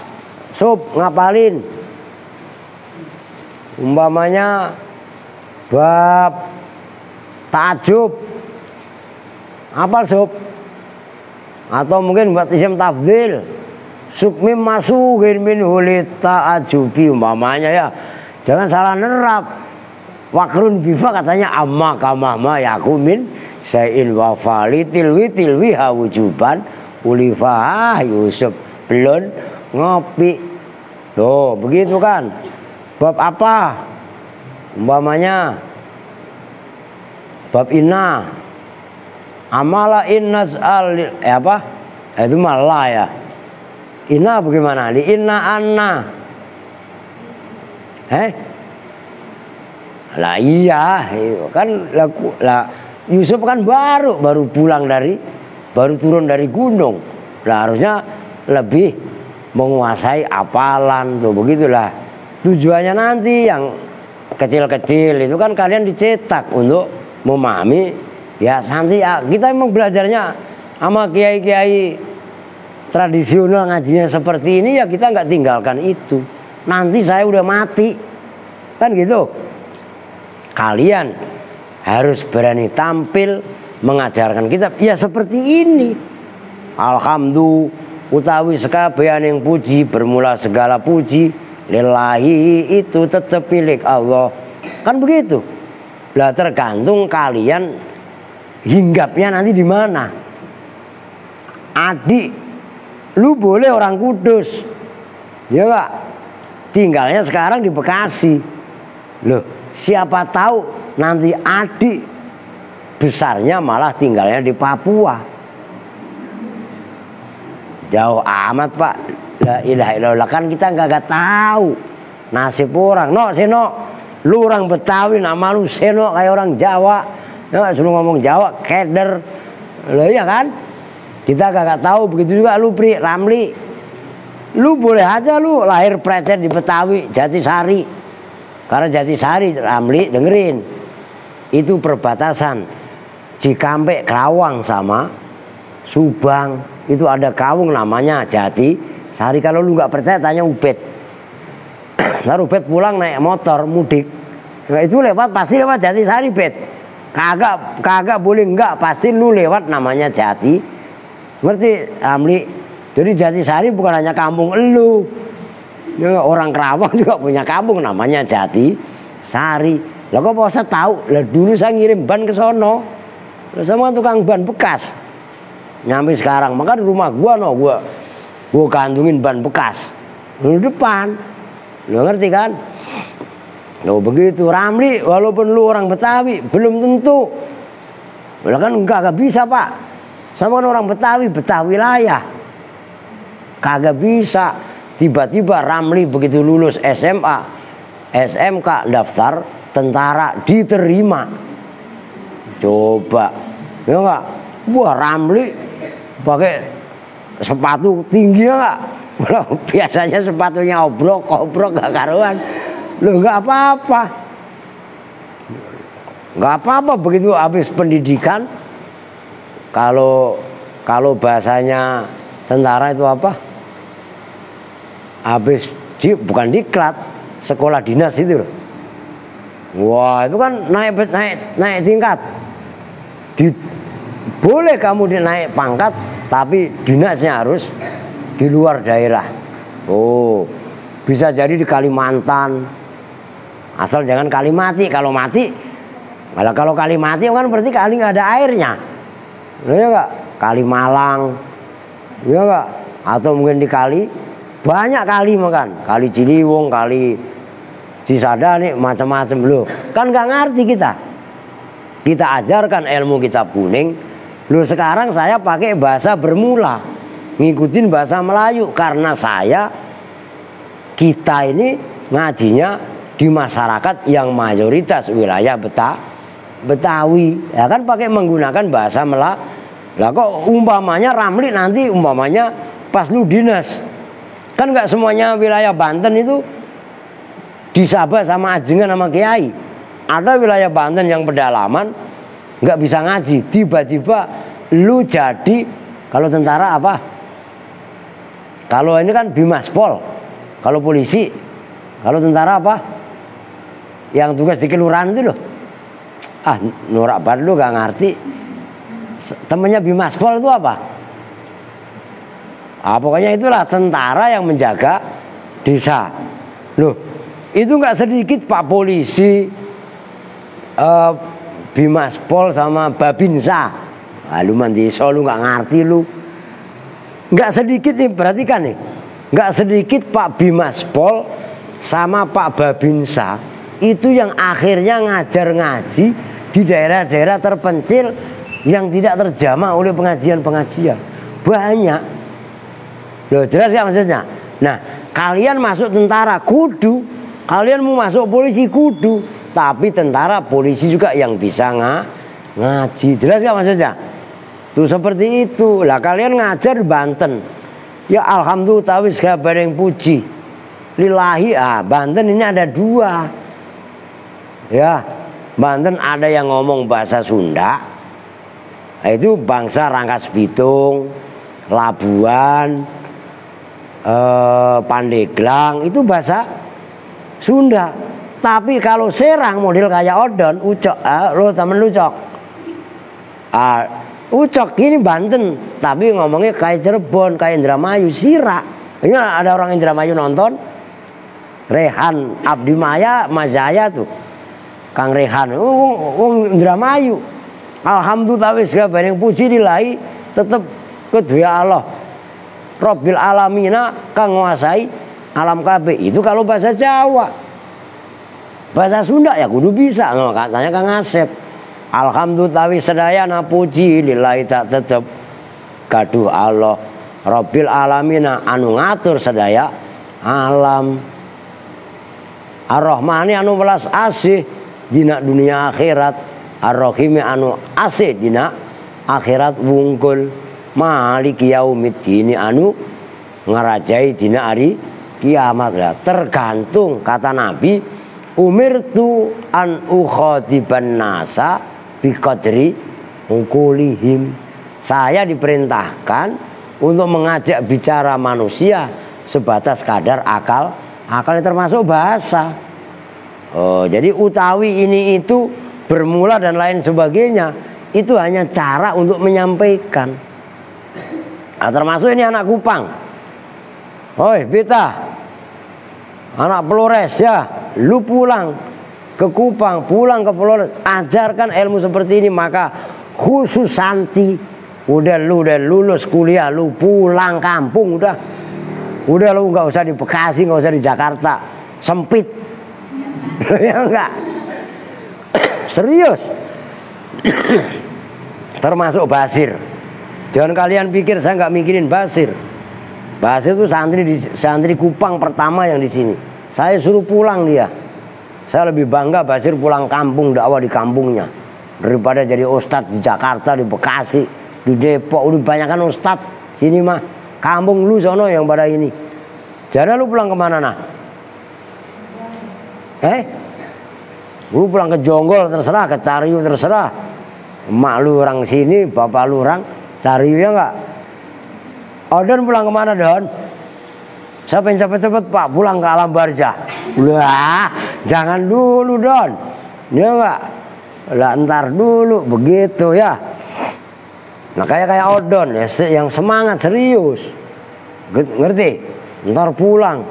Sob ngapalin, umpamanya bab ta'ajub apal Sob, atau mungkin buat isim tafdil sukmim masukin min hulit ta'ajubi umpamanya ya. Jangan salah nerap. Wakrun bifa katanya amma kamahma yakumin sayin wafali tilwi hawujuban ulifah Yusuf belum ngopi. Tuh begitu kan. Bab apa umpamanya bab inna amala inna al apa itu malah ya. Inna bagaimana di inna anna lah iya kan lah Yusuf kan baru pulang baru turun dari gunung lah, harusnya lebih menguasai apalan tuh begitulah. Tujuannya nanti yang kecil-kecil itu kan kalian dicetak untuk memahami ya. Nanti ya, kita emang belajarnya sama kiai-kiai tradisional ngajinya seperti ini ya, kita nggak tinggalkan itu. Nanti saya udah mati kan gitu. Kalian harus berani tampil mengajarkan kitab ya seperti ini. Alhamdulillah utawi sekabehaning puji, bermula segala puji lillahi, itu tetap milik Allah. Kan begitu. Lah tergantung kalian hinggapnya nanti di mana. Adik lu boleh orang Kudus, ya enggak? Tinggalnya sekarang di Bekasi. Loh, siapa tahu nanti adik besarnya malah tinggalnya di Papua. Jauh amat Pak. La ilaha illallah, kan kita nggak tahu nasib orang. No, Seno, lu orang Betawi, nama lu Seno kayak orang Jawa. Ya, suruh ngomong Jawa, keder. Lah iya kan? Kita gak tahu. Begitu juga lu Pri Ramli. Lu boleh aja lu lahir precer di Betawi, Jatisari. Karena Jatisari Ramli dengerin. Itu perbatasan Cikampek Kerawang sama Subang. Itu ada kawung namanya Jatisari. Kalau lu nggak percaya tanya Ubed. Lalu Ubed pulang naik motor mudik. Nah, itu lewat pasti lewat Jatisari Bet. Kagak boleh enggak, pasti lu lewat namanya Jati. Ngerti Ramli? Jadi Jatisari bukan hanya kampung elu. Ya, orang Kerawang juga punya kampung namanya Jatisari. Lah kok Pak Ustadz tahu? Lah dulu saya ngirim ban ke sono. Lah sama tukang ban bekas. Nyampe sekarang, maka di rumah gua gua kantungin ban bekas. Di depan. Lu ngerti kan? Loh begitu Ramli, walaupun lu orang Betawi belum tentu. Lah kan enggak bisa Pak. Sama orang Betawi wilayah. Kagak bisa. Tiba-tiba Ramli begitu lulus SMA, SMK, daftar tentara diterima. Coba. Ya enggak? Wah Ramli pakai sepatu tinggi enggak? Biasanya sepatunya obrok gak karuan. Loh nggak apa-apa. Nggak apa-apa begitu habis pendidikan. Kalau bahasanya tentara itu apa? Habis bukan diklat, sekolah dinas itu loh. Wah itu kan naik tingkat. Boleh kamu naik pangkat, tapi dinasnya harus di luar daerah. Oh, bisa jadi di Kalimantan. Asal jangan kali mati. Kalau mati, kalau kali mati kan berarti kali nggak ada airnya. Ya enggak? Kali Malang, ya enggak? Atau mungkin di kali, banyak kali makan, kali Ciliwung, kali Cisadane, macam-macam loh. Kan nggak ngerti kita. Kita ajarkan ilmu kitab kuning. Loh sekarang saya pakai bahasa bermula, ngikutin bahasa Melayu karena kita ini ngajinya di masyarakat yang mayoritas wilayah Betawi, ya kan pakai menggunakan bahasa Melayu. Lah kok umpamanya Ramli nanti umpamanya pas lu dinas, kan nggak semuanya wilayah Banten itu disabah sama ajengan sama kiai. Ada wilayah Banten yang pedalaman nggak bisa ngaji, tiba-tiba lu jadi, kalau tentara apa? Kalau ini kan Bimaspol, kalau polisi, kalau tentara apa? Yang tugas di kelurahan itu loh. Ah, norak banget lu gak ngerti. Temennya Bimaspol itu apa? Ah, pokoknya itulah tentara yang menjaga desa. Loh, itu nggak sedikit Pak Polisi, Bimaspol sama Babinsa. Ah, lu mandi lu nggak ngerti lu. Nggak sedikit nih, perhatikan nih. Nggak sedikit Pak Bimaspol sama Pak Babinsa itu yang akhirnya ngajar ngaji di daerah-daerah terpencil yang tidak terjamah oleh pengajian-pengajian. Banyak. Loh, jelas ya maksudnya? Nah, kalian masuk tentara kudu, kalian mau masuk polisi kudu, tapi tentara polisi juga yang bisa ngaji. Jelas gak maksudnya? Tuh seperti itu. Lah kalian ngajar di Banten. Ya alhamdulillah tawis kabar yang puji. Lillahi, Banten ini ada dua. Ya, Banten ada yang ngomong bahasa Sunda. Itu bangsa Rangkas Bitung, Labuan, Pandeglang, itu bahasa Sunda. Tapi kalau Serang model kayak Odon, Ucok, lo temen lu Cok, Ucok ini Banten, tapi ngomongnya kayak Cirebon, kayak Indramayu, Sirak. Ini ada orang Indramayu nonton, Rehan Abdi Maya, Mazaya tuh, Kang Rehan, Indramayu. Alhamdulillah wis kabeh puji lillahi, tetep kedua Allah. Rabbil alamina kang nguasai alam kabeh. Itu kalau bahasa Jawa. Bahasa Sunda ya kudu bisa, no, katanya Kang Asep. Alhamdulillah wis sedayana puji lillahi tak tetep gaduh Allah Rabbil alamina anu ngatur sedaya alam. Ar-Rahmani anu welas asih dina dunia akhirat. Ar-Rahimi anu asih dina akhirat wungkul. Maliki yaumiddin anu ngarajai dina hari kiamat. Ya, tergantung kata Nabi, umirtu an ukhatiban nasa biqadri ukulihim. Saya diperintahkan untuk mengajak bicara manusia sebatas kadar akal. Akalnya termasuk bahasa. Oh, jadi utawi ini itu bermula dan lain sebagainya, itu hanya cara untuk menyampaikan. Nah, termasuk ini anak Kupang. Oi beta, anak Flores ya, lu pulang ke Kupang, pulang ke Flores, ajarkan ilmu seperti ini. Maka khusus Santi, udah lulus kuliah, lu pulang kampung udah lu nggak usah di Bekasi, nggak usah di Jakarta, sempit. Ya enggak. Serius. Termasuk Basir. Jangan kalian pikir saya nggak mikirin Basir. Basir itu santri Kupang pertama yang di sini. Saya suruh pulang dia. Saya lebih bangga Basir pulang kampung, dakwah di kampungnya, daripada jadi ustadz di Jakarta, di Bekasi, di Depok. Udah banyakan ustadz sini mah. Kampung lu sono yang pada ini. Jadi lu pulang kemana nah? Lu pulang ke Jonggol terserah, ke Cariu terserah. Emak lu orang sini, bapak lu orang Cariu ya enggak? Odon pulang kemana Don? Saya pengen cepet-cepet Pak pulang ke alam barzah. Wah, jangan dulu Don. Ya enggak? Lah ntar dulu begitu ya. Nah kayak Odon ya, yang semangat serius. Ngerti? Ntar pulang,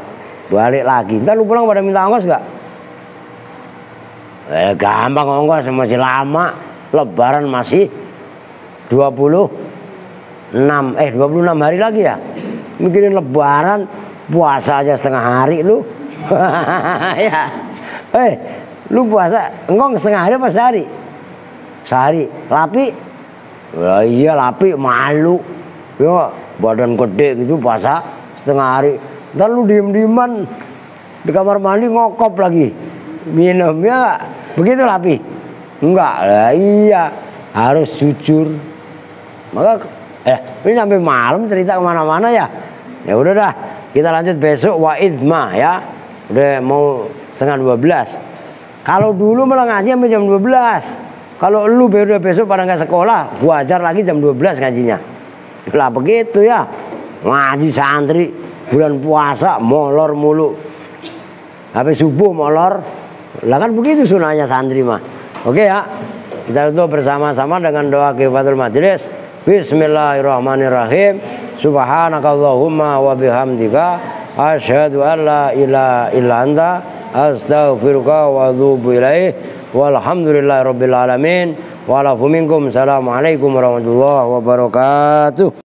balik lagi. Ntar lu pulang pada minta ongkos enggak? Gampang ongkos, masih lama. Lebaran masih 20 26 hari lagi ya. Mikirin lebaran, puasa aja setengah hari lu. Ya. Lu puasa engkong setengah hari apa sehari? Sehari. Lapi? Lah iya lapi malu. Ya, badan gede gitu puasa setengah hari. Ntar lu diem-dieman di kamar mandi ngokop lagi. Minumnya begitu lapi? Enggak lah, iya harus jujur. Maka ini sampai malam cerita kemana-mana ya. Ya udah dah, kita lanjut besok waidma ya. Udah mau setengah 12. Kalau dulu malah ngaji sampai jam 12. Kalau lu baru besok pada nggak sekolah, gua ajar lagi jam 12 ngajinya. Lah begitu ya. Ngaji santri bulan puasa molor mulu. Habis subuh molor. Lah kan begitu sunahnya santri mah. Oke ya. Kita tutup bersama-sama dengan doa kifatul majelis. Bismillahirrahmanirrahim. Subhanakallahumma wa bihamdika asyhadu an la ilaha illa anta astaghfiruka wa atubu ilaih. Walhamdulillahirabbil alamin. Wa lakum minkum. Assalamualaikum warahmatullahi wabarakatuh.